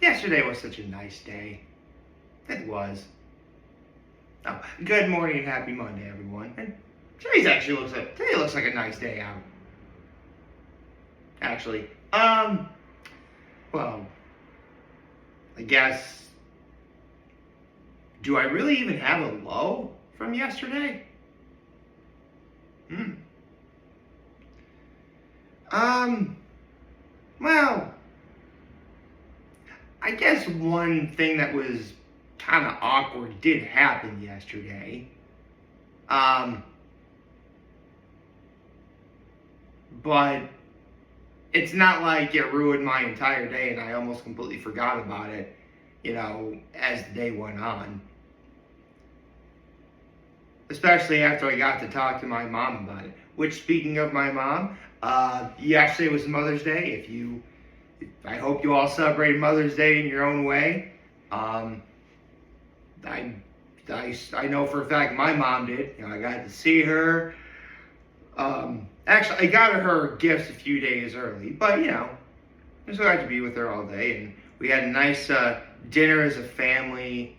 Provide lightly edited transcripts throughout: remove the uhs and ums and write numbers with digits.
Yesterday was such a nice day. It was. Oh, good morning and happy Monday, everyone. And today looks like a nice day out. Actually, well, I guess. Do I really even have a low from yesterday? Hmm. Um. Well, I guess one thing that was kind of awkward did happen yesterday. Um, but it's not like it ruined my entire day and I almost completely forgot about it, as the day went on. Especially after I got to talk to my mom about it. Which, speaking of my mom, yesterday was Mother's Day. I hope you all celebrated Mother's Day in your own way. Um, I, I know for a fact my mom did. I got to see her. Actually, I got her gifts a few days early, but I just got to be with her all day, and we had a nice dinner as a family.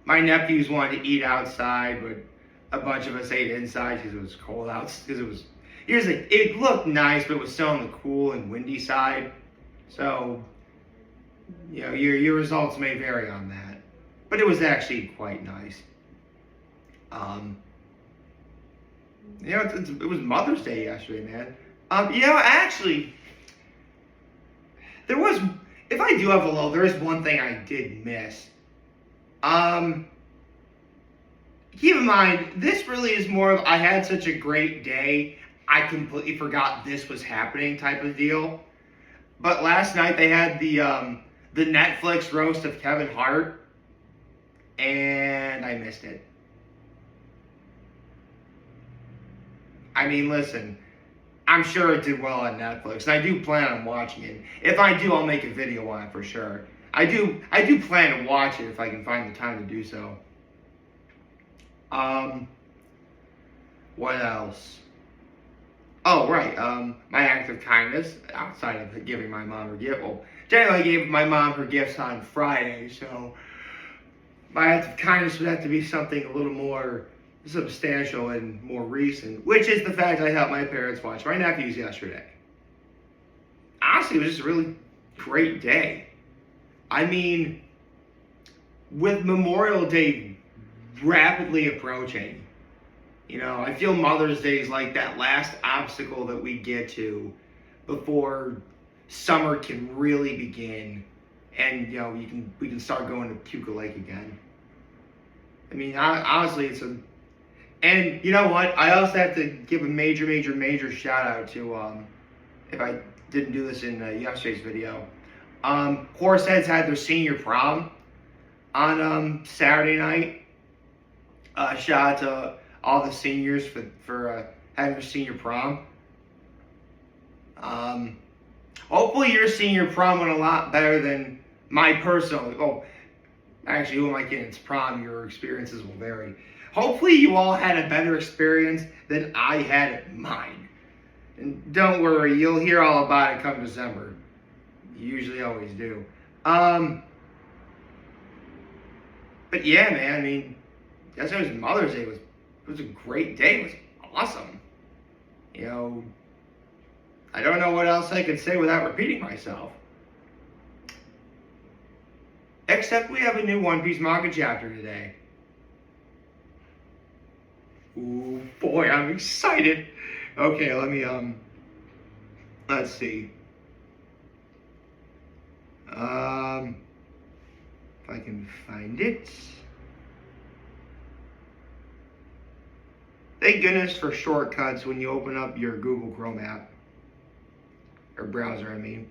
My nephews wanted to eat outside, but a bunch of us ate inside because it was cold out. Because it looked nice, but it was still on the cool and windy side. So, your results may vary on that, but it was actually quite nice. It was Mother's Day yesterday, man. Actually, there was. If I do have a lull, there is one thing I did miss. Keep in mind, this really is more of I had such a great day, I completely forgot this was happening type of deal. But last night they had the Netflix roast of Kevin Hart, and I missed it. I mean, listen, I'm sure it did well on Netflix, and I do plan on watching it. If I do, I'll make a video on it for sure. I do plan to watch it if I can find the time to do so. What else? Oh, right. My act of kindness, outside of giving my mom her gift. Well, generally I gave my mom her gifts on Friday, so my act of kindness would have to be something a little more substantial and more recent, which is the fact I helped my parents watch my nephews yesterday. Honestly, it was just a really great day. I mean, with Memorial Day rapidly approaching, I feel Mother's Day is like that last obstacle that we get to before summer can really begin, and we can start going to Puka Lake again. I mean, honestly, and you know what? I also have to give a major, major, major shout out to if I didn't do this in yesterday's video. Horseheads had their senior prom on Saturday night. Shout out to all the seniors for having their senior prom. Hopefully your senior prom went a lot better than my personal. Oh, actually, who am I kidding? It's prom. Your experiences will vary. Hopefully you all had a better experience than I had at mine. And don't worry, you'll hear all about it come December. You usually always do. But yeah, man. I mean, yesterday was Mother's Day. It was a great day. It was awesome. I don't know what else I could say without repeating myself. Except we have a new One Piece Manga Chapter today. Ooh, boy, I'm excited. Okay, let's see. If I can find it. Thank goodness for shortcuts when you open up your Google Chrome app. Or browser, I mean.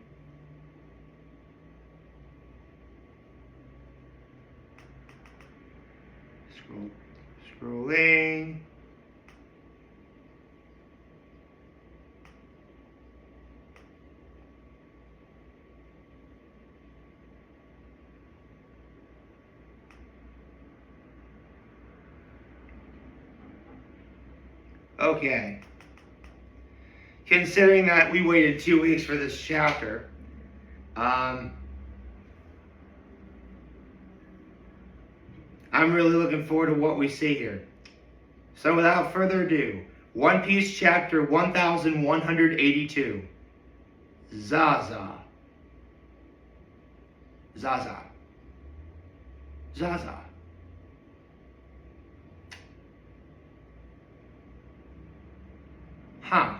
Scrolling. Okay. considering that we waited 2 weeks for this chapter. I'm really looking forward to what we see here. So without further ado, One Piece Chapter 1182. Zaza. Zaza. Zaza. Huh.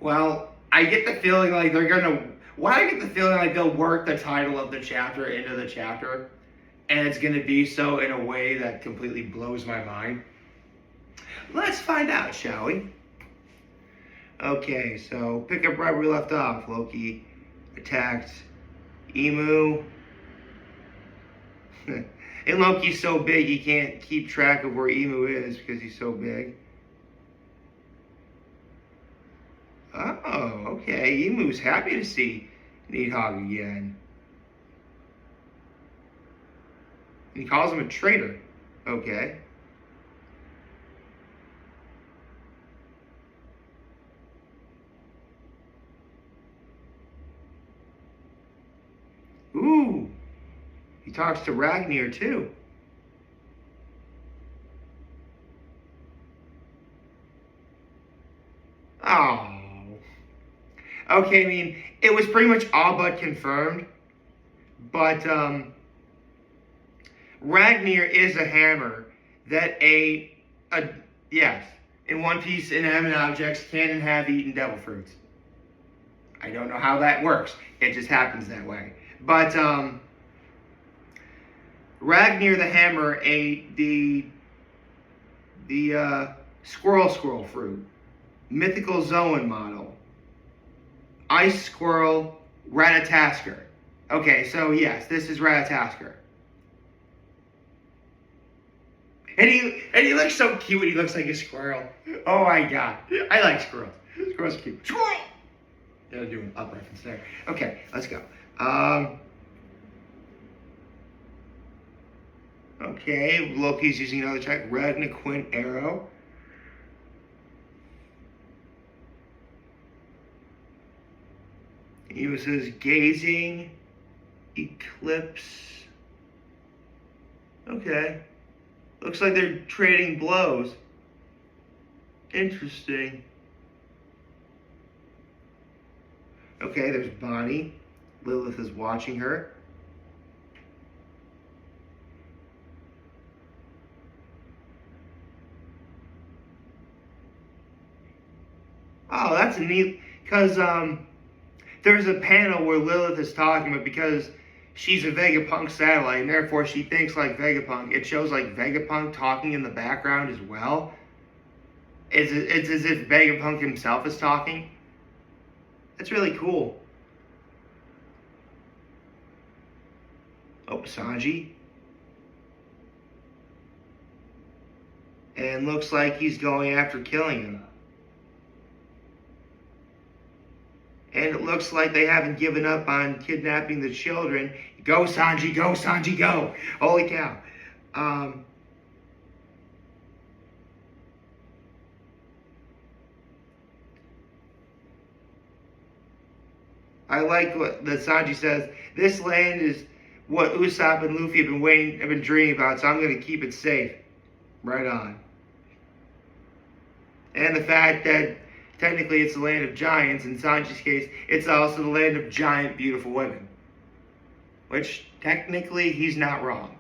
Well, I get the feeling like they're gonna. Why I get the feeling like they'll work the title of the chapter into the chapter, and it's gonna be so in a way that completely blows my mind. Let's find out, shall we? Okay, so pick up right where we left off. Loki attacked Emu. And Loki's so big he can't keep track of where Emu is because he's so big. Oh, okay. Emu's happy to see Needhog again. And he calls him a traitor. Okay. Ooh. He talks to Ragnar too. Oh. Okay, I mean, it was pretty much all but confirmed. But Ragnar is a hammer that yes, in One Piece, inanimate objects can and have eaten devil fruits. I don't know how that works. It just happens that way. But Ragnar the hammer ate the squirrel fruit, mythical Zoan model, ice squirrel, Ratatasker. Okay, so yes, this is Ratatasker. And he looks so cute when he looks like a squirrel. Oh my god. I like squirrels. Squirrels are cute. Squirrel! They're doing up reference there. Okay, let's go. Okay, Loki's using another attack. Ragnar Quint arrow. He uses gazing, eclipse. Okay. Looks like they're trading blows. Interesting. Okay, there's Bonnie. Lilith is watching her. Oh, that's neat. Because there's a panel where Lilith is talking, but because she's a Vegapunk satellite, and therefore she thinks like Vegapunk, it shows like Vegapunk talking in the background as well. It's as if Vegapunk himself is talking. That's really cool. Oh, Sanji. And looks like he's going after killing him. And it looks like they haven't given up on kidnapping the children. Go, Sanji, go, Sanji, go. Holy cow. I like what that Sanji says. This land is what Usopp and Luffy have been dreaming about, so I'm going to keep it safe. Right on. And the fact that technically it's the land of giants. In Sanji's case, it's also the land of giant, beautiful women. Which, technically, he's not wrong.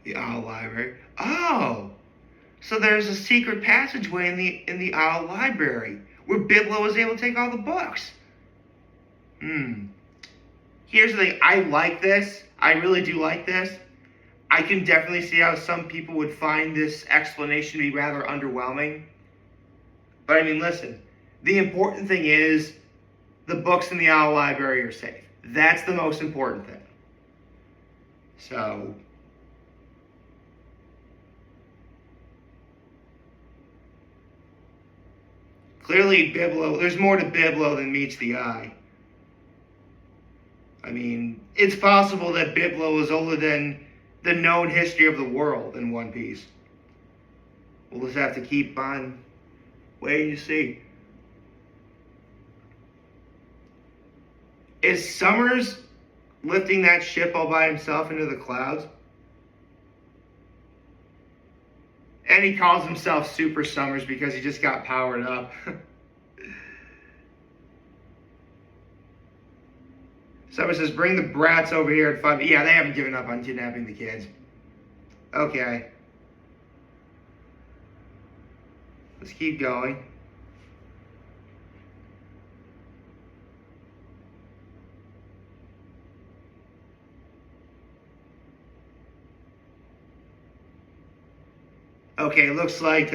The Owl Library. Oh! So there's a secret passageway in the Owl Library where Biblo was able to take all the books. Here's the thing. I like this. I really do like this. I can definitely see how some people would find this explanation to be rather underwhelming. But I mean, listen. The important thing is the books in the Owl Library are safe. That's the most important thing. So... Clearly, Biblo, there's more to Biblo than meets the eye. I mean, it's possible that Biblo is older than the known history of the world in One Piece. We'll just have to keep on waiting to see. Is Summers lifting that ship all by himself into the clouds? And he calls himself Super Summers because he just got powered up. Summers says, bring the brats over here at 5. Yeah, they haven't given up on kidnapping the kids. Okay. Let's keep going. Okay, looks like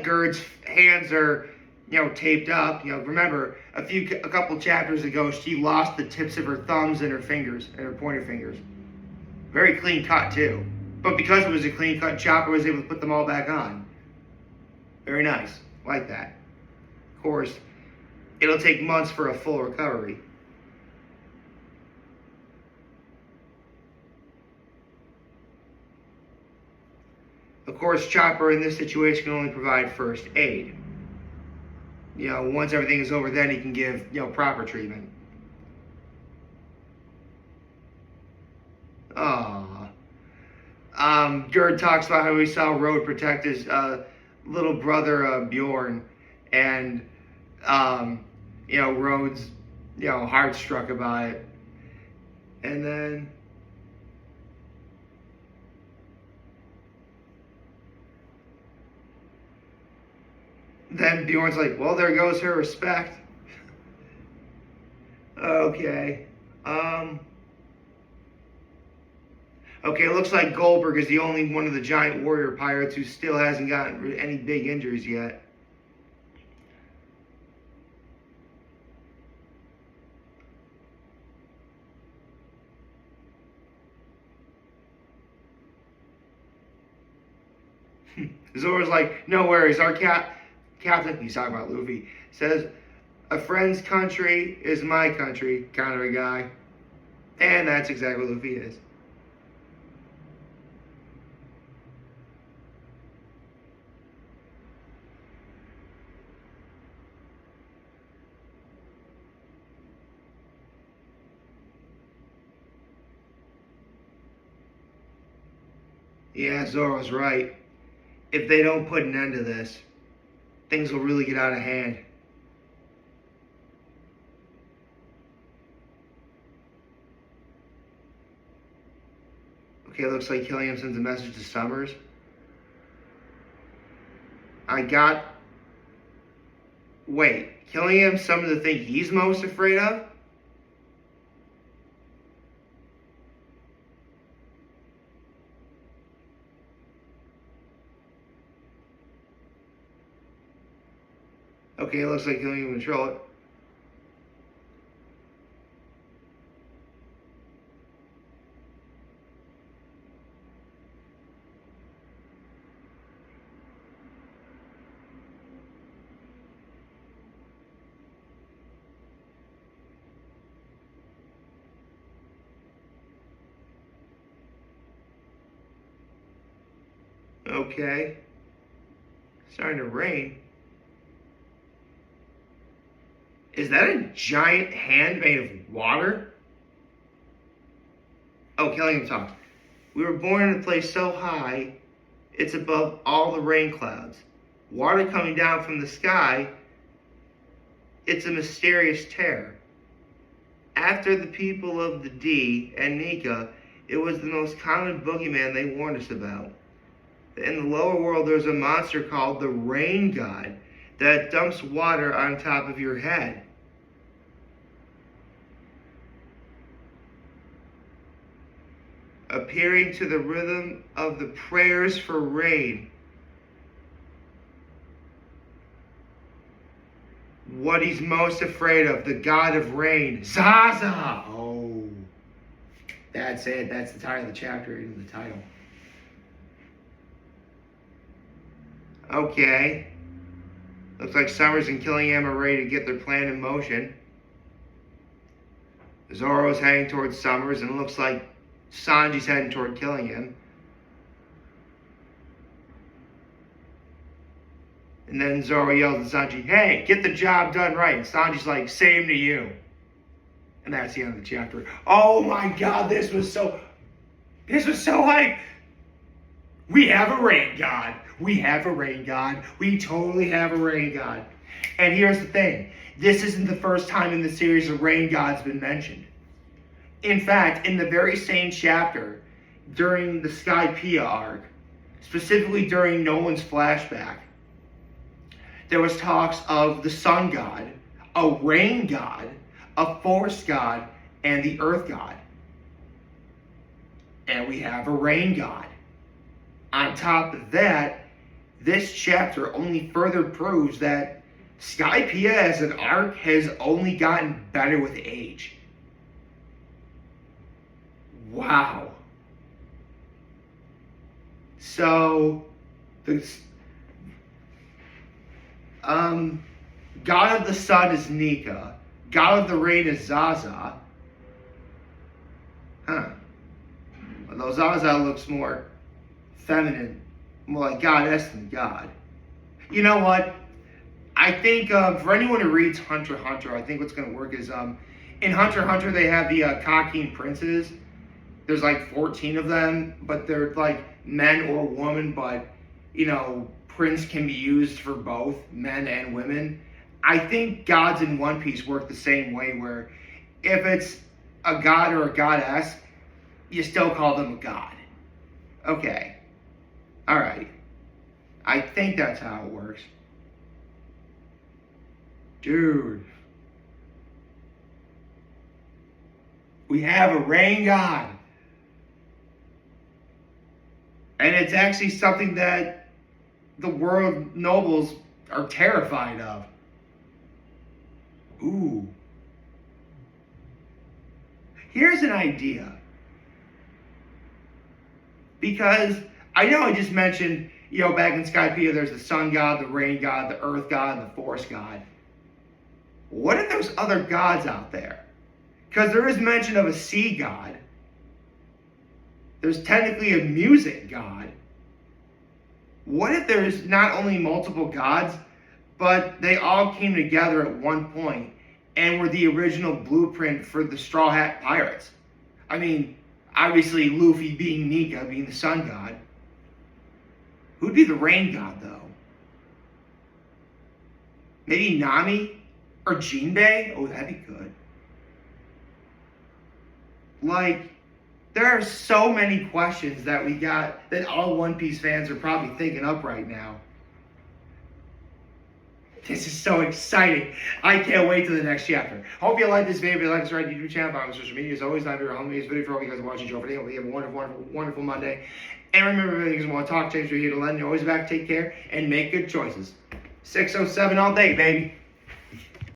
Gerd's hands are, taped up. Remember a couple chapters ago, she lost the tips of her thumbs and her fingers and her pointer fingers. Very clean cut too. But because it was a clean cut, Chopper was able to put them all back on. Very nice, like that. Of course, it'll take months for a full recovery. Of course, Chopper in this situation can only provide first aid. Once everything is over, then he can give, proper treatment. Gerd talks about how he saw Road protect his little brother Bjorn, and Road's heart struck about it, and then Bjorn's like, well, there goes her respect. Okay. Okay, it looks like Goldberg is the only one of the giant warrior pirates who still hasn't gotten any big injuries yet. Zoro's like, no worries, our captain, he's talking about Luffy, says, a friend's country is my country, kind of a guy. And that's exactly what Luffy is. Yeah, Zoro's right. If they don't put an end to this, things will really get out of hand. Okay, looks like Killian sends a message to Summers. Wait, Killian, some of the thing he's most afraid of? Okay, it looks like Killian can control it. Okay. Starting to rain. Is that a giant hand made of water? Oh, Killian talks. We were born in a place so high, it's above all the rain clouds. Water coming down from the sky, it's a mysterious terror. After the people of the D and Nika, it was the most common boogeyman they warned us about. In the lower world, there's a monster called the Rain God that dumps water on top of your head. Appearing to the rhythm of the prayers for rain. What he's most afraid of, the god of rain, Zaza! Oh, that's it. That's the title of the chapter in the title. Okay. Looks like Summers and Killingham are ready to get their plan in motion. Zoro's heading towards Summers, and it looks like Sanji's heading toward Killingham. And then Zoro yells at Sanji, "Hey, get the job done right." And Sanji's like, "Same to you." And that's the end of the chapter. Oh my god, this was so hype. We have a rain god. We have a rain god. We totally have a rain god. And here's the thing. This isn't the first time in the series a rain god's been mentioned. In fact, in the very same chapter, during the Skypiea arc, specifically during Nolan's flashback, there was talks of the sun god, a rain god, a forest god, and the earth god. And we have a rain god. On top of that, this chapter only further proves that Skypiea as an arc has only gotten better with age. Wow. So, God of the Sun is Nika. God of the Rain is Zaza. Huh. Although Zaza looks more feminine, more like goddess than God. You know what? I think for anyone who reads Hunter x Hunter, I think what's going to work is in Hunter x Hunter they have the Kakin princes. There's like 14 of them, but they're like men or women, but you know, prince can be used for both men and women. I think gods in One Piece work the same way, where if it's a god or a goddess, you still call them a god. Okay. Alright. I think that's how it works. Dude. We have a rain god. And it's actually something that the world nobles are terrified of. Ooh. Here's an idea. Because I know I just mentioned, you know, back in Skypiea there's the sun god, the rain god, the earth god, and the forest god. What if there's other gods out there? Because there is mention of a sea god. There's technically a music god. What if there's not only multiple gods, but they all came together at one point and were the original blueprint for the Straw Hat Pirates? I mean, obviously Luffy being Nika, being the sun god. Who'd be the rain god, though? Maybe Nami? Or Jinbei? Oh, that'd be good. Like, there are so many questions that we got that all One Piece fans are probably thinking up right now. This is so exciting. I can't wait till the next chapter. Hope you like this video. If you like this, right, YouTube channel, follow me on social media. As always, I'm here on this video for all you guys watching. Joe, for today, hope you have a wonderful, wonderful, wonderful Monday. And remember, if you guys want to talk, change, we're here to lend. You're always back. Take care and make good choices. 607 all day, baby.